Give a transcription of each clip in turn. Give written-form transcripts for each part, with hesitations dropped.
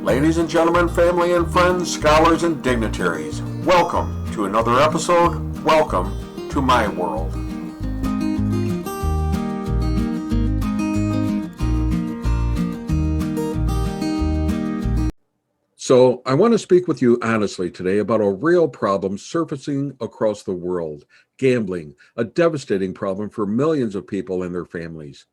Ladies and gentlemen, family and friends, scholars and dignitaries, welcome to another episode. Welcome to my world. So, I want to speak with you honestly today about a real problem surfacing across the world: gambling, a devastating problem for millions of people and their families.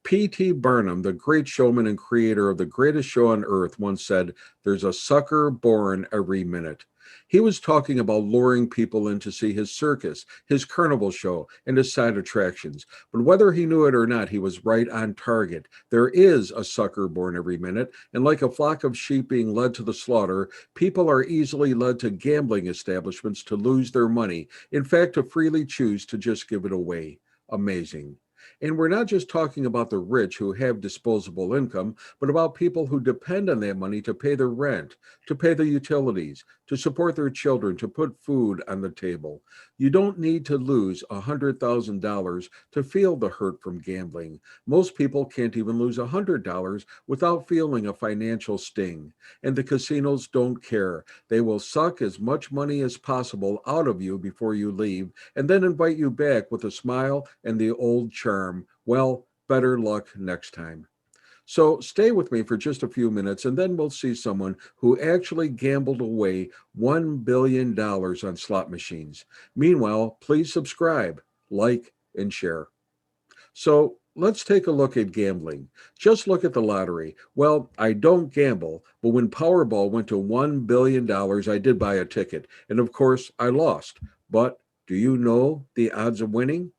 P.T. Barnum, the great showman and creator of the greatest show on earth, once said, "There's a sucker born every minute." He was talking about luring people in to see his circus, his carnival show, and his side attractions. But whether he knew it or not, he was right on target. There is a sucker born every minute, and like a flock of sheep being led to the slaughter, people are easily led to gambling establishments to lose their money. In fact, to freely choose to just give it away. Amazing. And we're not just talking about the rich who have disposable income, but about people who depend on that money to pay their rent, to pay their utilities, to support their children, to put food on the table. You don't need to lose $100,000 to feel the hurt from gambling. Most people can't even lose $100 without feeling a financial sting. And the casinos don't care. They will suck as much money as possible out of you before you leave, and then invite you back with a smile and the old charm. Well, better luck next time. So stay with me for just a few minutes, and then we'll see someone who actually gambled away $1 billion on slot machines. Meanwhile, please subscribe, like, and share. So let's take a look at gambling. Just look at the lottery. Well, I don't gamble, but when Powerball went to $1 billion, I did buy a ticket. And of course, I lost. But do you know the odds of winning?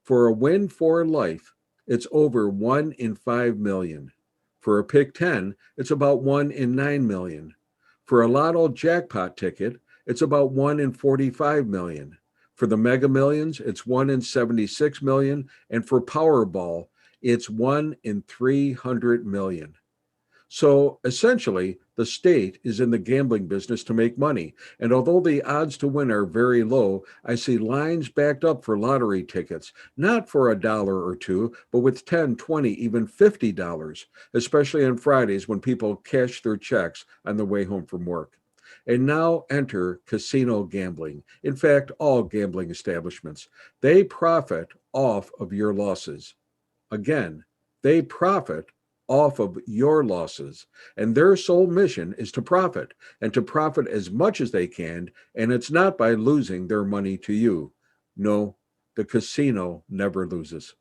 For a win for life, it's over 1 in 5 million. For a pick 10, it's about 1 in 9 million. For a lotto jackpot ticket, it's about 1 in 45 million. For the Mega Millions, it's 1 in 76 million. And for Powerball, it's 1 in 300 million. So essentially, the state is in the gambling business to make money. And although the odds to win are very low, I see lines backed up for lottery tickets, not for $1 or two, but with $10, $20, even $50, especially on Fridays when people cash their checks on the way home from work. And now enter casino gambling. In fact, all gambling establishments. They profit off of your losses. Again, they profit off of your losses, and their sole mission is to profit, and to profit as much as they can, and it's not by losing their money to you. No, the casino never loses.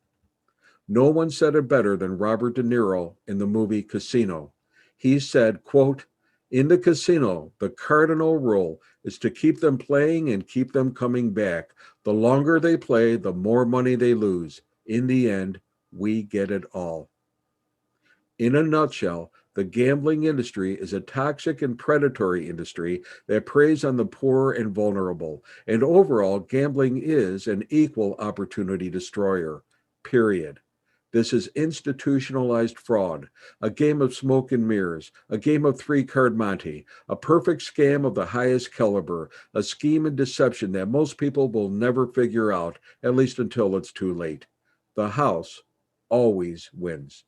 No one said it better than Robert De Niro in the movie Casino. He said, quote, "In the casino, the cardinal rule is to keep them playing and keep them coming back. The longer they play, the more money they lose. In the end, we get it all." In a nutshell, the gambling industry is a toxic and predatory industry that preys on the poor and vulnerable. And overall, gambling is an equal opportunity destroyer. Period. This is institutionalized fraud, a game of smoke and mirrors, a game of three-card Monte, a perfect scam of the highest caliber, a scheme and deception that most people will never figure out, at least until it's too late. The house always wins.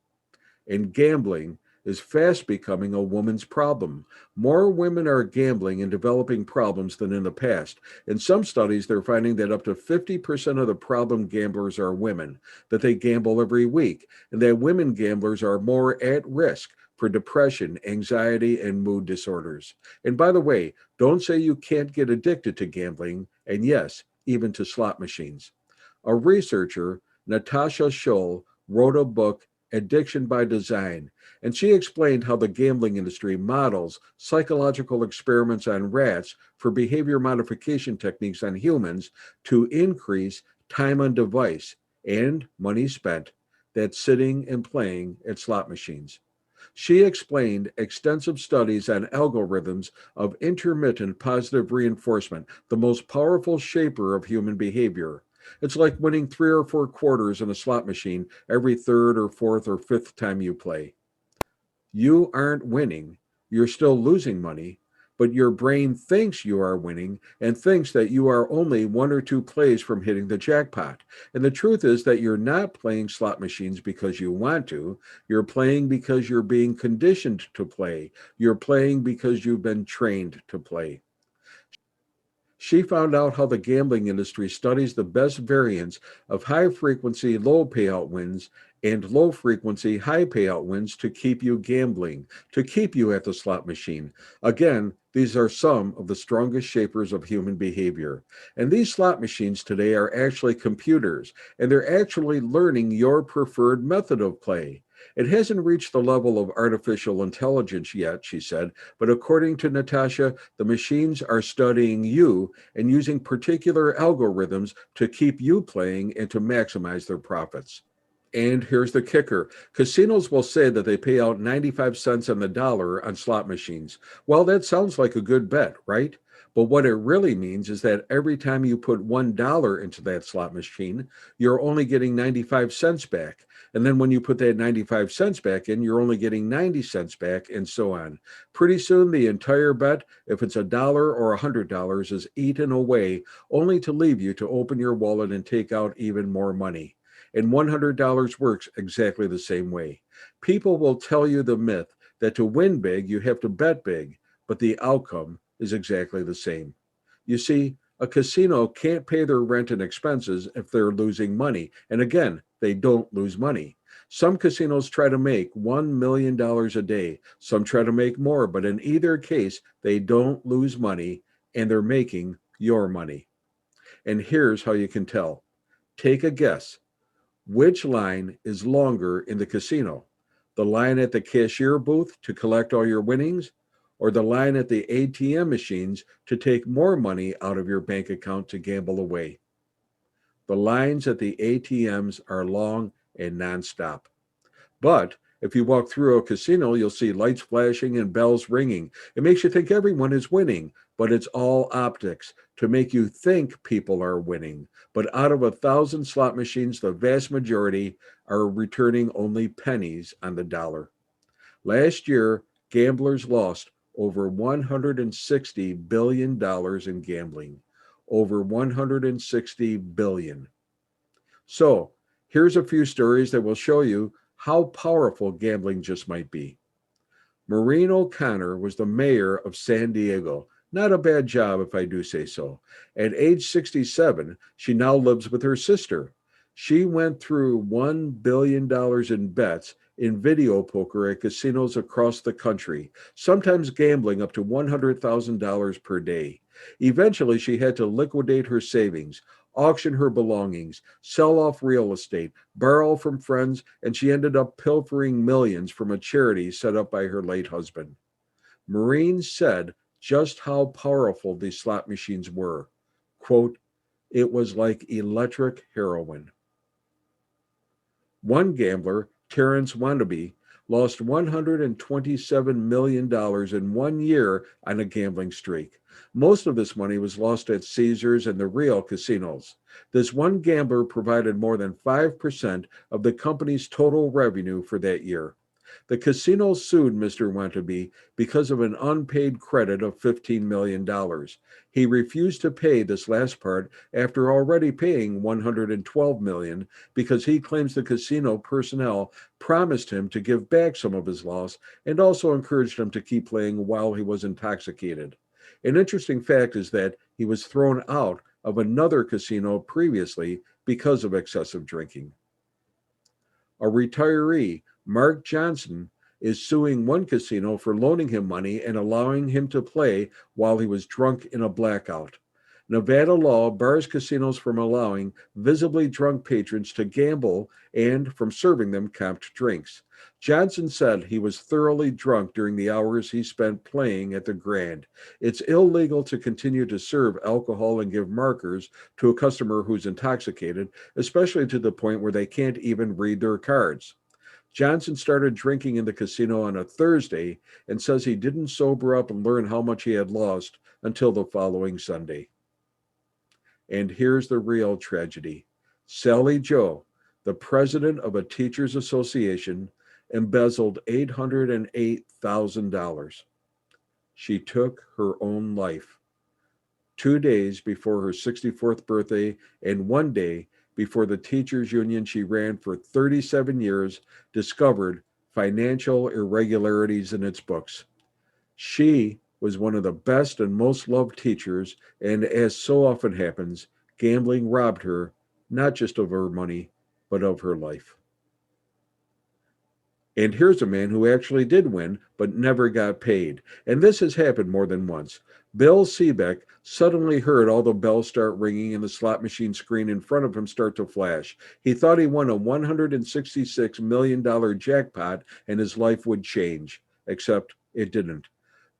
And gambling is fast becoming a woman's problem. More women are gambling and developing problems than in the past. In some studies, they're finding that up to 50% of the problem gamblers are women, that they gamble every week, and that women gamblers are more at risk for depression, anxiety, and mood disorders. And by the way, don't say you can't get addicted to gambling, and yes, even to slot machines. A researcher, Natasha Scholl, wrote a book, Addiction by Design, and she explained how the gambling industry models psychological experiments on rats for behavior modification techniques on humans to increase time on device and money spent that's sitting and playing at slot machines. She explained extensive studies on algorithms of intermittent positive reinforcement, the most powerful shaper of human behavior. It's like winning 3 or 4 quarters in a slot machine every third or fourth or fifth time you play. You aren't winning. You're still losing money, but your brain thinks you are winning and thinks that you are only one or two plays from hitting the jackpot. And the truth is that you're not playing slot machines because you want to. You're playing because you're being conditioned to play. You're playing because you've been trained to play. She found out how the gambling industry studies the best variants of high frequency, low payout wins and low frequency, high payout wins to keep you gambling, to keep you at the slot machine. Again, these are some of the strongest shapers of human behavior. And these slot machines today are actually computers, and they're actually learning your preferred method of play. It hasn't reached the level of artificial intelligence yet, she said, but according to Natasha, the machines are studying you and using particular algorithms to keep you playing and to maximize their profits. And here's the kicker. Casinos will say that they pay out 95 cents on the dollar on slot machines. Well, that sounds like a good bet, right? But what it really means is that every time you put $1 into that slot machine, you're only getting 95 cents back. And then when you put that 95 cents back in, you're only getting 90 cents back, and so on. Pretty soon, the entire bet, if it's $1 or $100, is eaten away, only to leave you to open your wallet and take out even more money. And $100 works exactly the same way. People will tell you the myth that to win big, you have to bet big, but the outcome is exactly the same. You see, a casino can't pay their rent and expenses if they're losing money. And again, they don't lose money. Some casinos try to make $1 million a day. Some try to make more, but in either case, they don't lose money and they're making your money. And here's how you can tell. Take a guess. Which line is longer in the casino? The line at the cashier booth to collect all your winnings, or the line at the ATM machines to take more money out of your bank account to gamble away? The lines at the ATMs are long and nonstop. But if you walk through a casino, you'll see lights flashing and bells ringing. It makes you think everyone is winning, but it's all optics to make you think people are winning. But out of 1,000 slot machines, the vast majority are returning only pennies on the dollar. Last year, gamblers lost over $160 billion in gambling. Over 160 billion. So, here's a few stories that will show you how powerful gambling just might be. Maureen O'Connor was the mayor of San Diego. Not a bad job, if I do say so. At age 67, she now lives with her sister. She went through $1 billion in bets in video poker at casinos across the country, sometimes gambling up to $100,000 per day. Eventually, she had to liquidate her savings, auction her belongings, sell off real estate, borrow from friends, and she ended up pilfering millions from a charity set up by her late husband. Maureen said just how powerful these slot machines were. Quote, it was like electric heroin. One gambler, Terrence Wannabe, lost $127 million in 1 year on a gambling streak. Most of this money was lost at Caesars and the Real casinos. This one gambler provided more than 5% of the company's total revenue for that year. The casino sued Mr. Wannabe because of an unpaid credit of $15 million. He refused to pay this last part after already paying $112 million because he claims the casino personnel promised him to give back some of his loss and also encouraged him to keep playing while he was intoxicated. An interesting fact is that he was thrown out of another casino previously because of excessive drinking. A retiree, Mark Johnson, is suing one casino for loaning him money and allowing him to play while he was drunk in a blackout. Nevada law bars casinos from allowing visibly drunk patrons to gamble and from serving them comped drinks. Johnson said he was thoroughly drunk during the hours he spent playing at the Grand. It's illegal to continue to serve alcohol and give markers to a customer who's intoxicated, especially to the point where they can't even read their cards. Johnson started drinking in the casino on a Thursday and says he didn't sober up and learn how much he had lost until the following Sunday. And here's the real tragedy. Sally Joe, the president of a teachers association, embezzled $808,000. she took her own life 2 days before her 64th birthday and 1 day before the teachers union she ran for 37 years discovered financial irregularities in its books. She was one of the best and most loved teachers, and as so often happens, gambling robbed her not just of her money, but of her life. And here's a man who actually did win, but never got paid. And this has happened more than once. Bill Seebeck suddenly heard all the bells start ringing and the slot machine screen in front of him start to flash. He thought he won a $166 million jackpot and his life would change, except it didn't.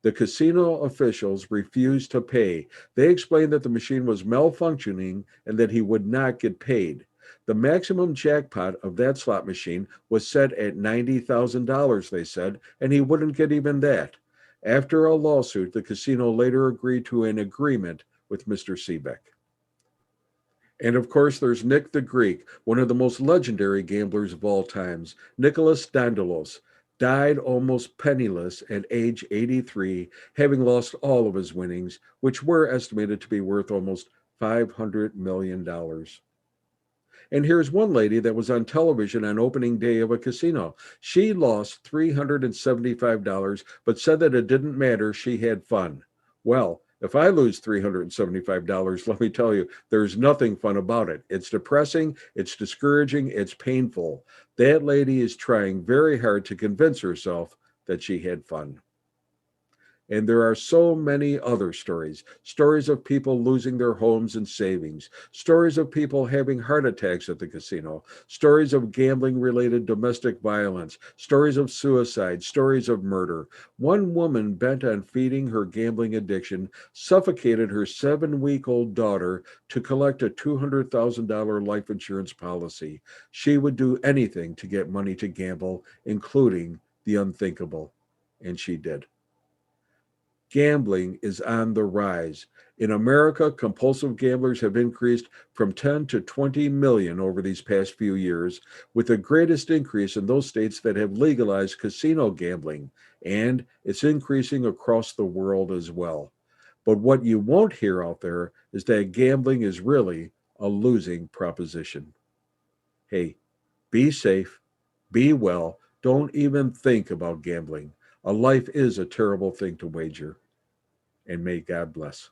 The casino officials refused to pay. They explained that the machine was malfunctioning and that he would not get paid. The maximum jackpot of that slot machine was set at $90,000, they said, and he wouldn't get even that. After a lawsuit, the casino later agreed to an agreement with Mr. Seebeck. And of course, there's Nick the Greek, one of the most legendary gamblers of all times. Nicholas Dandalos died almost penniless at age 83, having lost all of his winnings, which were estimated to be worth almost $500 million. And here's one lady that was on television on opening day of a casino. She lost $375, but said that it didn't matter. She had fun. Well, if I lose $375, let me tell you, there's nothing fun about it. It's depressing, it's discouraging, it's painful. That lady is trying very hard to convince herself that she had fun. And there are so many other stories of people losing their homes and savings, stories of people having heart attacks at the casino, stories of gambling related domestic violence, stories of suicide, stories of murder. One woman bent on feeding her gambling addiction suffocated her 7-week-old daughter to collect a $200,000 life insurance policy. She would do anything to get money to gamble, including the unthinkable. And she did. Gambling is on the rise. In America, compulsive gamblers have increased from 10 to 20 million over these past few years, with the greatest increase in those states that have legalized casino gambling, and it's increasing across the world as well. But what you won't hear out there is that gambling is really a losing proposition. Hey, be safe, be well, don't even think about gambling. A life is a terrible thing to wager, and may God bless.